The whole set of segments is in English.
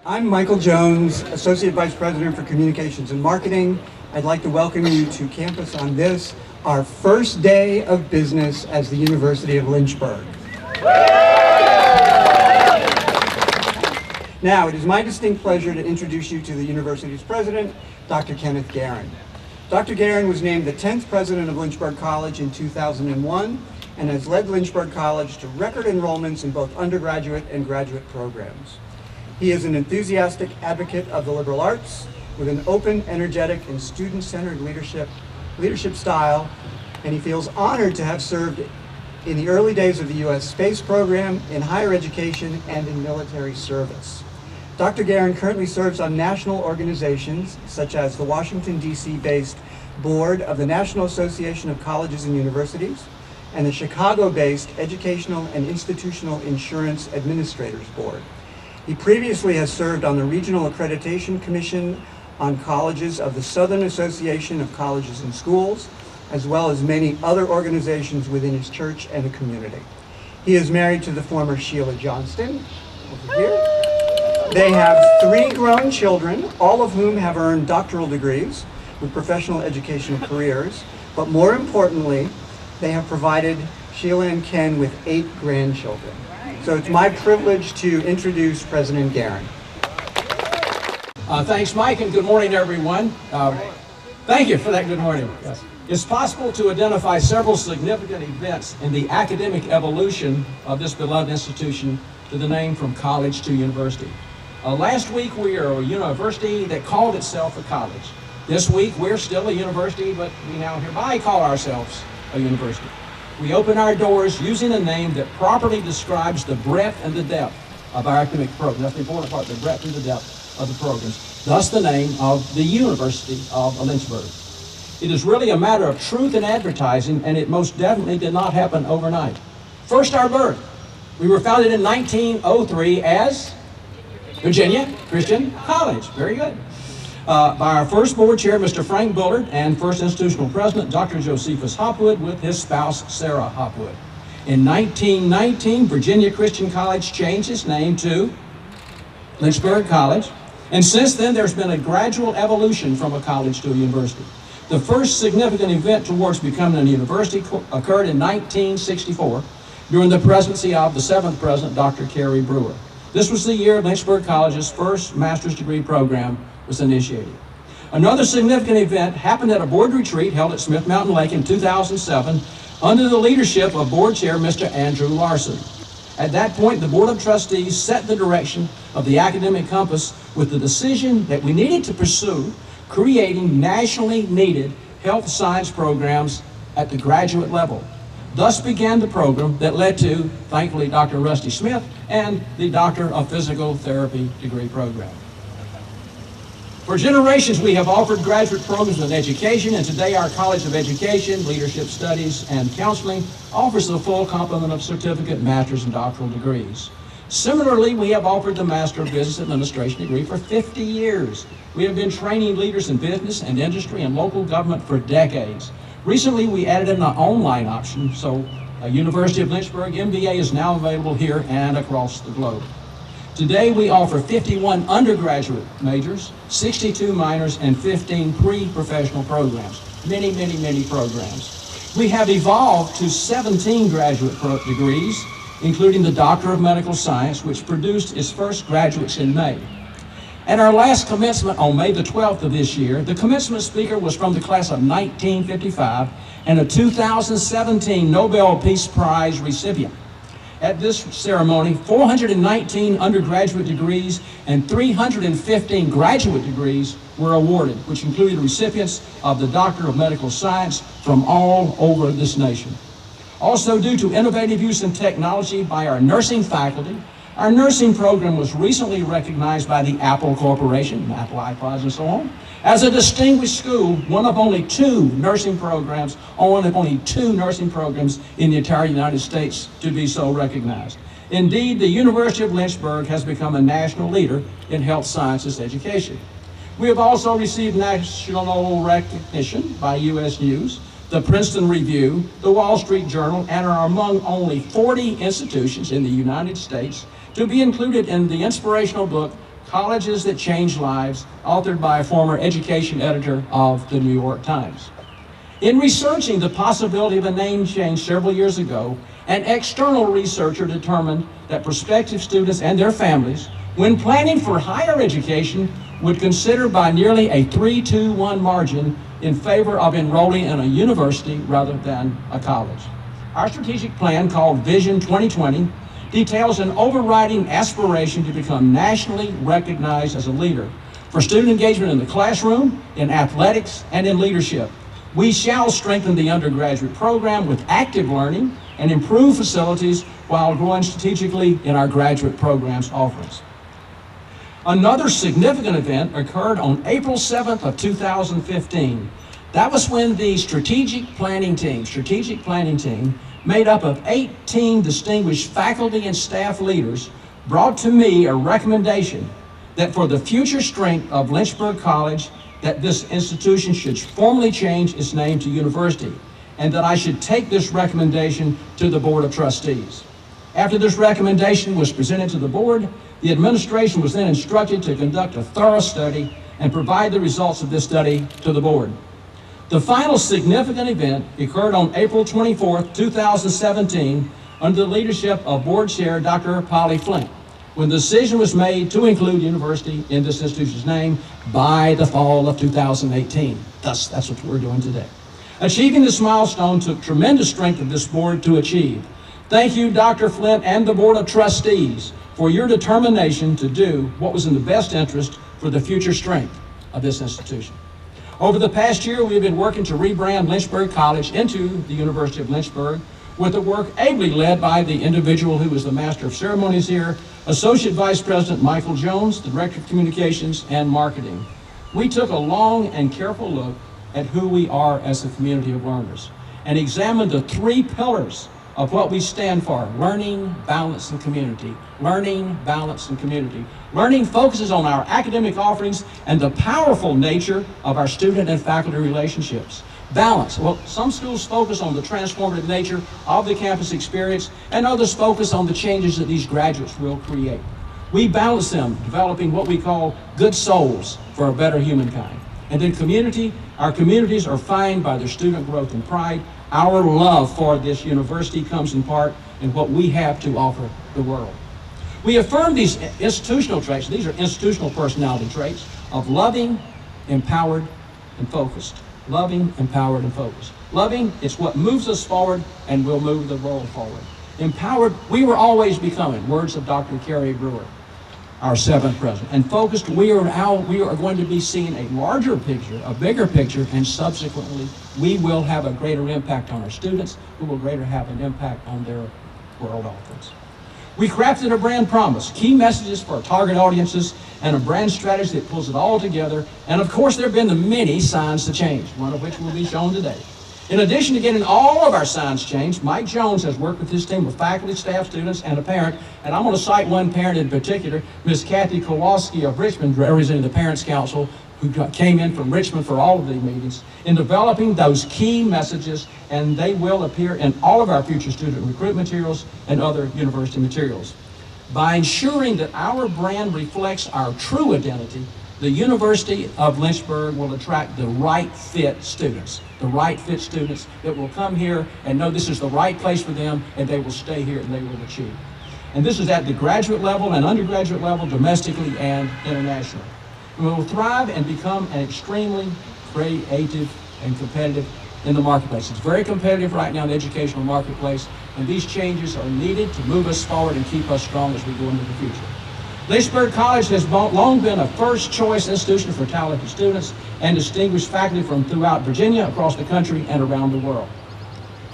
I'm Michael Jones, Associate Vice President for Communications and Marketing. I'd like to welcome you to campus on this, our first day of business as the University of Lynchburg. Now, it is my distinct pleasure to introduce you to the university's president, Dr. Kenneth Guerin. Dr. Guerin was named the 10th president of Lynchburg College in 2001 and has led Lynchburg College to record enrollments in both undergraduate and graduate programs. He is an enthusiastic advocate of the liberal arts with an open, energetic, and student-centered leadership style, and he feels honored to have served in the early days of the U.S. space program, in higher education, and in military service. Dr. Guerin currently serves on national organizations such as the Washington, D.C.-based Board of the National Association of Colleges and Universities and the Chicago-based Educational and Institutional Insurance Administrators Board. He previously has served on the Regional Accreditation Commission on Colleges of the Southern Association of Colleges and Schools, as well as many other organizations within his church and the community. He is married to the former Sheila Johnston, over here. They have 3 grown children, all of whom have earned doctoral degrees with professional educational careers, but more importantly, they have provided Sheila and Ken with 8 grandchildren. So it's my privilege to introduce President Guerin. Thanks, Mike, and good morning, everyone. Thank you for that good morning. Yes. It's possible to identify several significant events in the academic evolution of this beloved institution to the name from college to university. Last week, we are a university that called itself a college. This week, we're still a university, but we now hereby call ourselves a university. We open our doors using a name that properly describes the breadth and the depth of our academic program. That's the important part, the breadth and the depth of the programs. Thus the name of the University of Lynchburg. It is really a matter of truth in advertising, and it most definitely did not happen overnight. First, our birth. We were founded in 1903 as Virginia Christian College. Very good. By our first board chair, Mr. Frank Bullard, and first institutional president, Dr. Josephus Hopwood, with his spouse, Sarah Hopwood. In 1919, Virginia Christian College changed its name to Lynchburg College, and since then there's been a gradual evolution from a college to a university. The first significant event towards becoming a university occurred in 1964 during the presidency of the 7th president, Dr. Cary Brewer. This was the year Lynchburg College's first master's degree program was initiated. Another significant event happened at a board retreat held at Smith Mountain Lake in 2007 under the leadership of board chair Mr. Andrew Larson. At that point, the Board of Trustees set the direction of the academic compass with the decision that we needed to pursue creating nationally needed health science programs at the graduate level. Thus began the program that led to, thankfully, Dr. Rusty Smith and the Doctor of Physical Therapy degree program. For generations, we have offered graduate programs in education, and today our College of Education, Leadership Studies, and Counseling offers the full complement of certificate, master's, and doctoral degrees. Similarly, we have offered the Master of Business Administration degree for 50 years. We have been training leaders in business and industry and local government for decades. Recently, we added in an online option, so a University of Lynchburg MBA is now available here and across the globe. Today, we offer 51 undergraduate majors, 62 minors, and 15 pre-professional programs. Many, many, many programs. We have evolved to 17 graduate degrees, including the Doctor of Medical Science, which produced its first graduates in May. At our last commencement on May the 12th of this year, the commencement speaker was from the class of 1955 and a 2017 Nobel Peace Prize recipient. At this ceremony, 419 undergraduate degrees and 315 graduate degrees were awarded, which included recipients of the Doctor of Medical Science from all over this nation. Also, due to innovative use in technology by our nursing faculty, our nursing program was recently recognized by the Apple Corporation, Apple iPods and so on, as a distinguished school, one of only 2 nursing programs in the entire United States to be so recognized. Indeed, the University of Lynchburg has become a national leader in health sciences education. We have also received national recognition by U.S. News, the Princeton Review, the Wall Street Journal, and are among only 40 institutions in the United States to be included in the inspirational book, Colleges That Change Lives, authored by a former education editor of the New York Times. In researching the possibility of a name change several years ago, an external researcher determined that prospective students and their families, when planning for higher education, would consider by nearly a 3-to-1 margin in favor of enrolling in a university rather than a college. Our strategic plan, called Vision 2020, details an overriding aspiration to become nationally recognized as a leader for student engagement in the classroom, in athletics, and in leadership. We shall strengthen the undergraduate program with active learning and improve facilities while growing strategically in our graduate programs offerings. Another significant event occurred on April 7th of 2015. That was when the strategic planning team, made up of 18 distinguished faculty and staff leaders, brought to me a recommendation that for the future strength of Lynchburg College, that this institution should formally change its name to university, and that I should take this recommendation to the Board of Trustees. After this recommendation was presented to the board, the administration was then instructed to conduct a thorough study and provide the results of this study to the board. The final significant event occurred on April 24th, 2017, under the leadership of Board Chair Dr. Polly Flint, when the decision was made to include university in this institution's name by the fall of 2018. Thus, that's what we're doing today. Achieving this milestone took tremendous strength of this board to achieve. Thank you, Dr. Flint and the Board of Trustees, for your determination to do what was in the best interest for the future strength of this institution. Over the past year, we have been working to rebrand Lynchburg College into the University of Lynchburg, with the work ably led by the individual who was the Master of Ceremonies here, Associate Vice President Michael Jones, the Director of Communications and Marketing. We took a long and careful look at who we are as a community of learners and examined the 3 pillars of what we stand for: learning, balance, and community. Learning, balance, and community. Learning focuses on our academic offerings and the powerful nature of our student and faculty relationships. Balance. Well, some schools focus on the transformative nature of the campus experience, and others focus on the changes that these graduates will create. We balance them, developing what we call good souls for a better humankind. And then community. Our communities are defined by their student growth and pride. Our love for this university comes in part in what we have to offer the world. We affirm these institutional traits. These are institutional personality traits of loving, empowered, and focused. Loving, empowered, and focused. Loving, it's what moves us forward and will move the world forward. Empowered, we were always becoming, words of Dr. Carrie Brewer, our 7th president. And focused, we are going to be seeing a larger picture, a bigger picture, and subsequently, we will have a greater impact on our students, who will greater have an impact on their world offerings. We crafted a brand promise, key messages for our target audiences, and a brand strategy that pulls it all together. And of course, there have been the many signs to change, one of which will be shown today. In addition to getting all of our signs changed, Mike Jones has worked with his team of faculty, staff, students, and a parent. And I'm going to cite one parent in particular, Ms. Kathy Kowalski of Richmond, representing the Parents Council, who came in from Richmond for all of the meetings, in developing those key messages, and they will appear in all of our future student recruitment materials and other university materials. By ensuring that our brand reflects our true identity, the University of Lynchburg will attract the right fit students that will come here and know this is the right place for them, and they will stay here and they will achieve. And this is at the graduate level and undergraduate level, domestically and internationally. We will thrive and become an extremely creative and competitive in the marketplace. It's very competitive right now in the educational marketplace, and these changes are needed to move us forward and keep us strong as we go into the future. Lynchburg College has long been a first-choice institution for talented students and distinguished faculty from throughout Virginia, across the country, and around the world.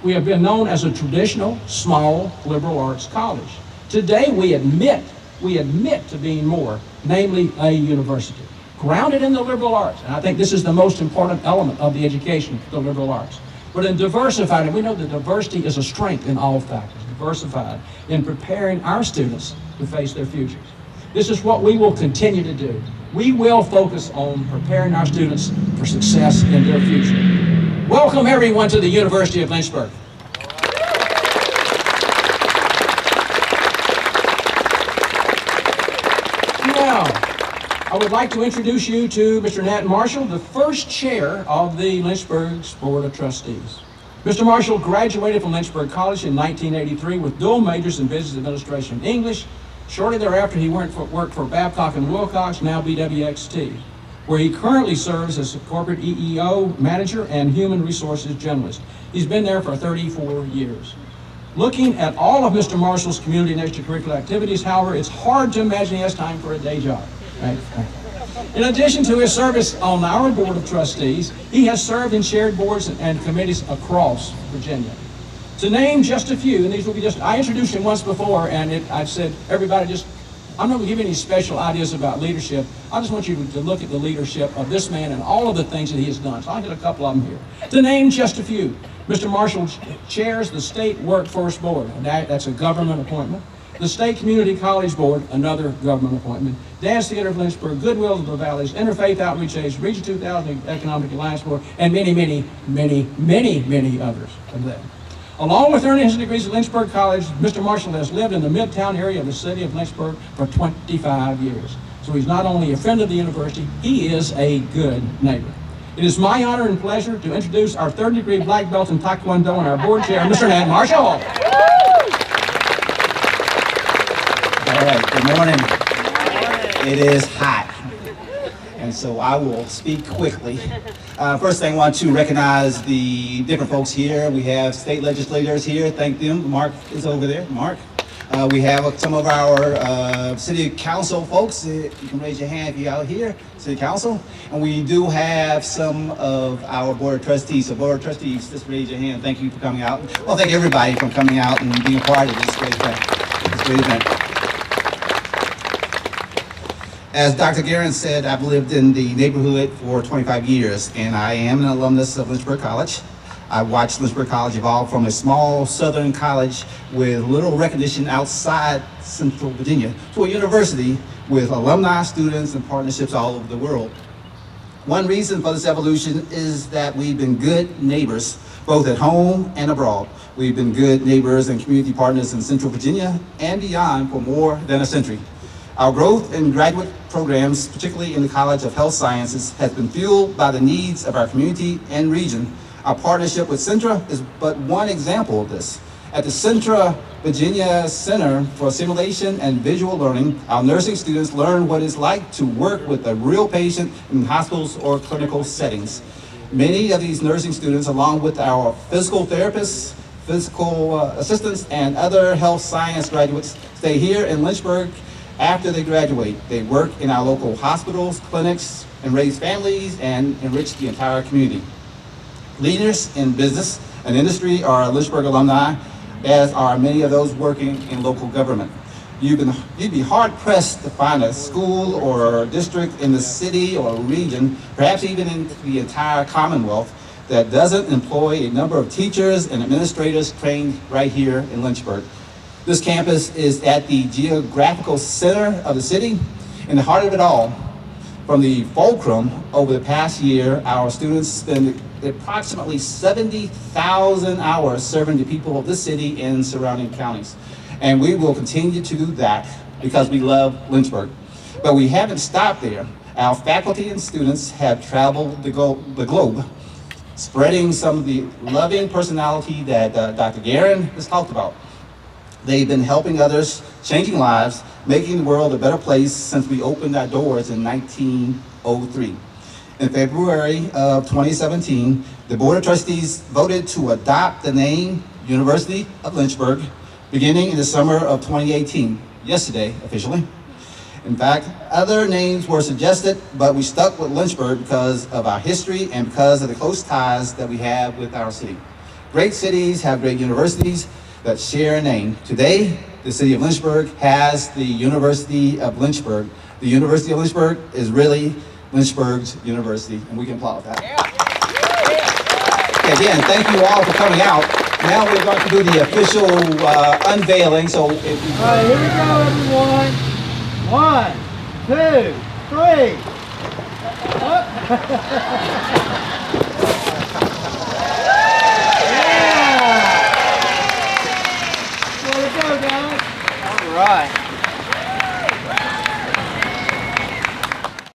We have been known as a traditional, small, liberal arts college. Today, we admit to being more, namely a university, grounded in the liberal arts. And I think this is the most important element of the education, the liberal arts. But in diversified, and we know that diversity is a strength in all faculties, diversified in preparing our students to face their futures. This is what we will continue to do. We will focus on preparing our students for success in their future. Welcome everyone to the University of Lynchburg. Now, I would like to introduce you to Mr. Ned Marshall, the first chair of the Lynchburg Board of Trustees. Mr. Marshall graduated from Lynchburg College in 1983 with dual majors in business administration and English. Shortly thereafter, he worked for Babcock & Wilcox, now BWXT, where he currently serves as a corporate EEO manager and human resources generalist. He's been there for 34 years. Looking at all of Mr. Marshall's community and extracurricular activities, however, it's hard to imagine he has time for a day job. Right? In addition to his service on our Board of Trustees, he has served in chaired boards and committees across Virginia. To name just a few, and these will be just, I introduced him once before, and I've said, everybody just, I'm not going to give you any special ideas about leadership. I just want you to look at the leadership of this man and all of the things that he has done. So I'll hit a couple of them here. To name just a few, Mr. Marshall chairs the State Workforce Board. That's a government appointment. The State Community College Board, another government appointment. Dance Theater of Lynchburg, Goodwill of the Valleys, Interfaith Outreach Aid, Region 2000 Economic Alliance Board, and many, many, many, many, many others of them. Along with earning his degrees at Lynchburg College, Mr. Marshall has lived in the Midtown area of the city of Lynchburg for 25 years. So he's not only a friend of the university, he is a good neighbor. It is my honor and pleasure to introduce our third-degree black belt in Taekwondo and our board chair, Mr. Ned Marshall. All right, good morning. It is hot, and so I will speak quickly. First thing, I want to recognize the different folks here. We have state legislators here. Thank them. Mark is over there. Mark. We have some of our city council folks. You can raise your hand if you're out here, city council. And we do have some of our board of trustees. So board of trustees, just raise your hand. Thank you for coming out. Well, thank everybody for coming out and being a part of this great event. As Dr. Guerin said, I've lived in the neighborhood for 25 years, and I am an alumnus of Lynchburg College. I watched Lynchburg College evolve from a small southern college with little recognition outside Central Virginia to a university with alumni, students, and partnerships all over the world. One reason for this evolution is that we've been good neighbors, both at home and abroad. We've been good neighbors and community partners in Central Virginia and beyond for more than a century. Our growth in graduate programs, particularly in the College of Health Sciences, has been fueled by the needs of our community and region. Our partnership with Centra is but one example of this. At the Centra Virginia Center for Simulation and Visual Learning, our nursing students learn what it's like to work with a real patient in hospitals or clinical settings. Many of these nursing students, along with our physical therapists, physical assistants, and other health science graduates, stay here in Lynchburg. After they graduate, they work in our local hospitals, clinics, and raise families and enrich the entire community. Leaders in business and industry are Lynchburg alumni, as are many of those working in local government. You'd be hard-pressed to find a school or district in the city or region, perhaps even in the entire Commonwealth, that doesn't employ a number of teachers and administrators trained right here in Lynchburg. This campus is at the geographical center of the city, in the heart of it all. From the fulcrum, over the past year, our students spend approximately 70,000 hours serving the people of this city and surrounding counties. And we will continue to do that because we love Lynchburg. But we haven't stopped there. Our faculty and students have traveled the globe, spreading some of the loving personality that Dr. Guerin has talked about. They've been helping others, changing lives, making the world a better place since we opened our doors in 1903. In February of 2017, the Board of Trustees voted to adopt the name University of Lynchburg, beginning in the summer of 2018, yesterday officially. In fact, other names were suggested, but we stuck with Lynchburg because of our history and because of the close ties that we have with our city. Great cities have great universities that share a name. Today, the city of Lynchburg has the University of Lynchburg. The University of Lynchburg is really Lynchburg's university, and we can applaud that. Okay, again, thank you all for coming out. Now we're going to do the official unveiling. So, if you all right, here we go, everyone. 1, 2, 3. Yeah. Way to go, guys. All right.